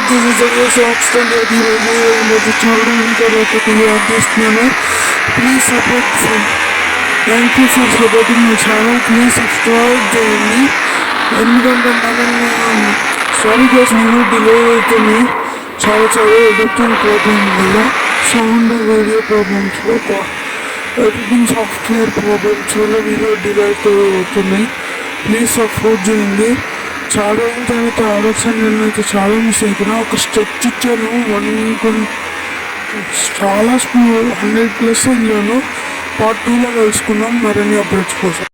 This is a very short standard review and the children interactive అందిస్తున్నాను. Please support me. Thank you for supporting my channel. Please subscribe చేయండి. ఎందుకంటే మనల్ని sorry guys video delay అవుతుంది. చాలా editing problem వల్ల sound video problems editing software problems వల్ల video delay అవుతున్నాయి. Please support చేయండి. చాలా అయిన తర్వాత ఆలోచన అయితే చాలా మిస్ అవుతున్నా. ఒక స్టెచ్ ఇచ్చాను, చాలా 100+ ఇల్లాను. పార్ట్ 2లో కలుసుకుందాం మరిన్ని అప్డేట్స్ కోసం.